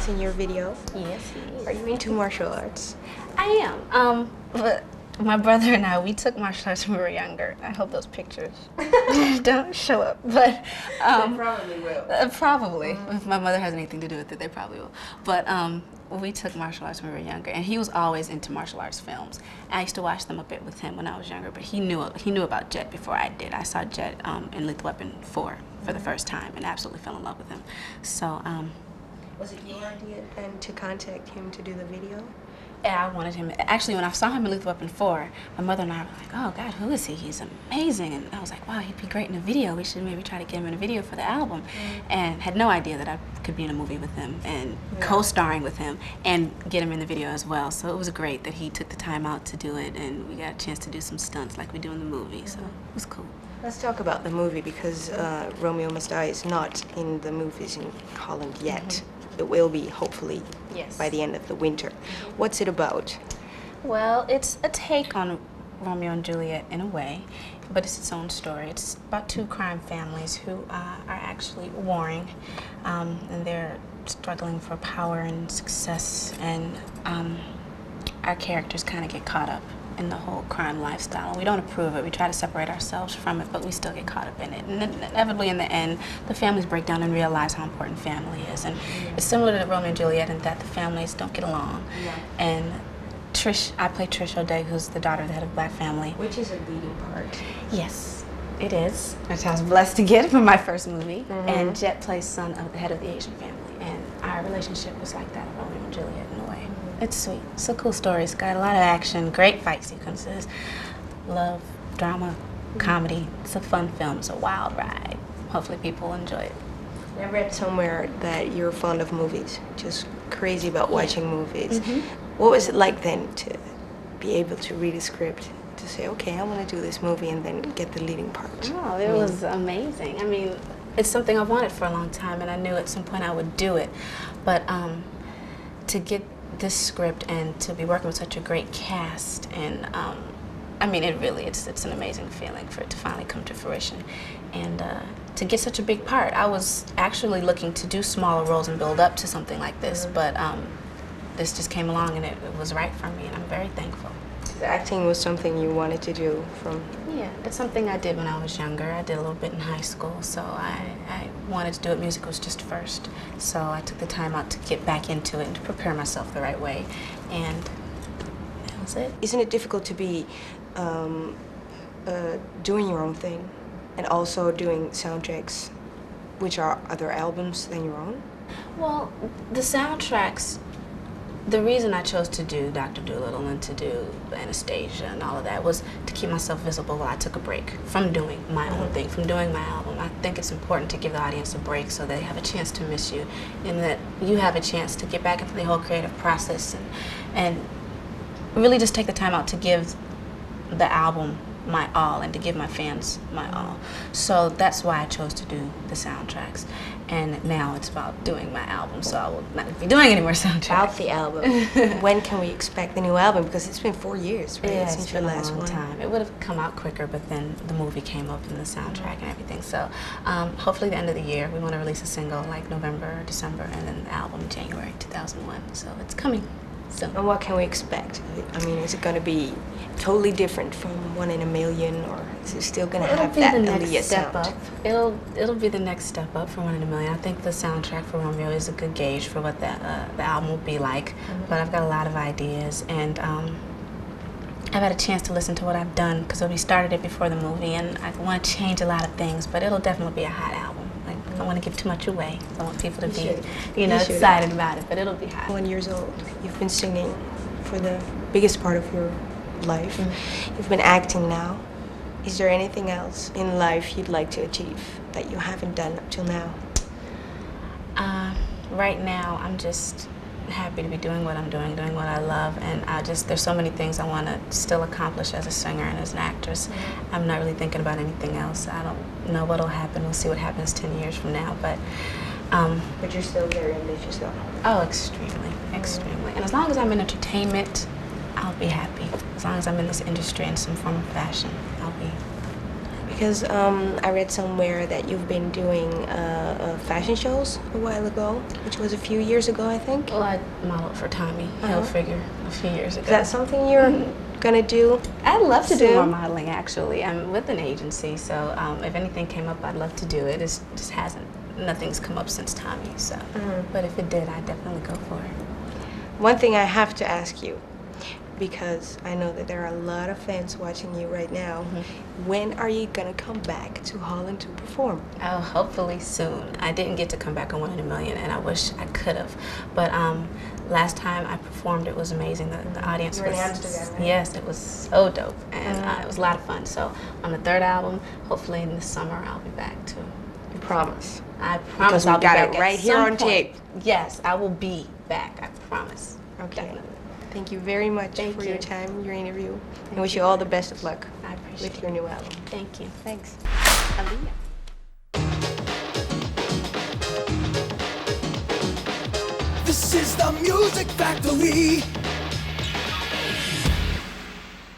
is in your video. Yes, he is. Are you into martial arts? I am. But my brother and I, we took martial arts when we were younger. I hope those pictures don't show up. But They probably will. probably. If my mother has anything to do with it, they probably will. But we took martial arts when we were younger, and he was always into martial arts films. I used to watch them a bit with him when I was younger, but he knew about Jet before I did. I saw Jet in Lethal Weapon 4 for the first time and absolutely fell in love with him. So. Was it your idea then to contact him to do the video? Yeah, I wanted him. Actually, when I saw him in Lethal Weapon 4, my mother and I were like, oh, God, who is he? He's amazing. And I was like, wow, he'd be great in a video. We should maybe try to get him in a video for the album. And had no idea that I could be in a movie with him and co-starring with him and get him in the video as well. So it was great that he took the time out to do it, and we got a chance to do some stunts like we do in the movie. So it was cool. Let's talk about the movie, because Romeo Must Die is not in the movies in Holland yet. It will be, hopefully, by the end of the winter. What's it about? Well, it's a take on Romeo and Juliet in a way, but it's its own story. It's about two crime families who are actually warring, and they're struggling for power and success, and our characters kind of get caught up in the whole crime lifestyle. We don't approve it. We try to separate ourselves from it, but we still get caught up in it. And inevitably, in the end, the families break down and realize how important family is. And it's similar to Romeo and Juliet in that the families don't get along. And Trish, I play Trish O'Day, who's the daughter of the head of Black family. Which is a leading part. Yes, it is. Which I was blessed to get for my first movie. And Jet plays son of the head of the Asian family. And our relationship was like that of Romeo and Juliet in a way. It's sweet. It's a cool story. It's got a lot of action, great fight sequences, love, drama, comedy. It's a fun film. It's a wild ride. Hopefully people enjoy it. I read somewhere that you're fond of movies, just crazy about watching movies. What was it like then to be able to read a script, to say, okay, I want to do this movie, and then get the leading part? Oh, it was amazing. I mean, it's something I've wanted for a long time, and I knew at some point I would do it. But to get this script and to be working with such a great cast, and I mean, it's an amazing feeling for it to finally come to fruition, and to get such a big part. I was actually looking to do smaller roles and build up to something like this, but this just came along and it was right for me, and I'm very thankful. Acting was something you wanted to do from... Yeah, it's something I did when I was younger. I did a little bit in high school, so I wanted to do it. Music was just first. So I took the time out to get back into it and to prepare myself the right way, and that was it. Isn't it difficult to be doing your own thing and also doing soundtracks, which are other albums than your own? Well, the soundtracks, the reason I chose to do Dr. Dolittle and to do Anastasia and all of that was to keep myself visible while I took a break from doing my own thing, from doing my album. I think it's important to give the audience a break so they have a chance to miss you, and that you have a chance to get back into the whole creative process and really just take the time out to give the album my all and to give my fans my all. So that's why I chose to do the soundtracks. And now it's about doing my album, so I will not be doing any more soundtracks. About the album. When can we expect the new album? Because it's been 4 years, right? Yeah, Since your last one. Time. It would have come out quicker, but then the movie came up in the soundtrack and everything. So hopefully the end of the year, we want to release a single like November or December, and then the album January 2001. So it's coming soon. And what can we expect? I mean, is it going to be totally different from One in a Million, or is it still going to have that Aaliyah sound? It'll be the next step up for One in a Million. I think the soundtrack for Romeo is a good gauge for what the album will be like. But I've got a lot of ideas, and I've had a chance to listen to what I've done, because we started it before the movie, and I want to change a lot of things. But it'll definitely be a hot album. I don't want to give too much away. I want people to be, excited about it. But it'll be hot. 1 year old. You've been singing for the biggest part of your life. You've been acting now. Is there anything else in life you'd like to achieve that you haven't done up till now? Right now, I'm just happy to be doing what I'm doing what I love, and there's so many things I want to still accomplish as a singer and as an actress. I'm not really thinking about anything else. I don't know what'll happen. We'll see what happens 10 years from now, but you're still very ambitious, though. Oh, extremely, extremely. And as long as I'm in entertainment, I'll be happy. As long as I'm in this industry in some form of fashion, I'll be happy. Because I read somewhere that you've been doing fashion shows a while ago, which was a few years ago, I think. Well, I modeled for Tommy Hilfiger a few years ago. Is that something you're gonna do? I'd love to do soon? more modeling, actually. I'm with an agency, so if anything came up, I'd love to do it. It just hasn't. Nothing's come up since Tommy, so. But if it did, I'd definitely go for it. One thing I have to ask you, because I know that there are a lot of fans watching you right now. When are you gonna come back to Holland to perform? Oh, hopefully soon. I didn't get to come back on 1 in a Million, and I wish I could have. But last time I performed, it was amazing. The audience You were was in Amsterdam, right? Yes, it was so dope, and it was a lot of fun. So on the third album, hopefully in the summer, I'll be back too. You promise? I promise. Because we I'll be got back it at right here some on tape. point. Yes, I will be back. I promise. Okay. Definitely. Thank you very much for your time, your interview. I wish you all the best of luck I appreciate with your new album. Thank you. Thanks. Aaliyah. This is the Music Factory.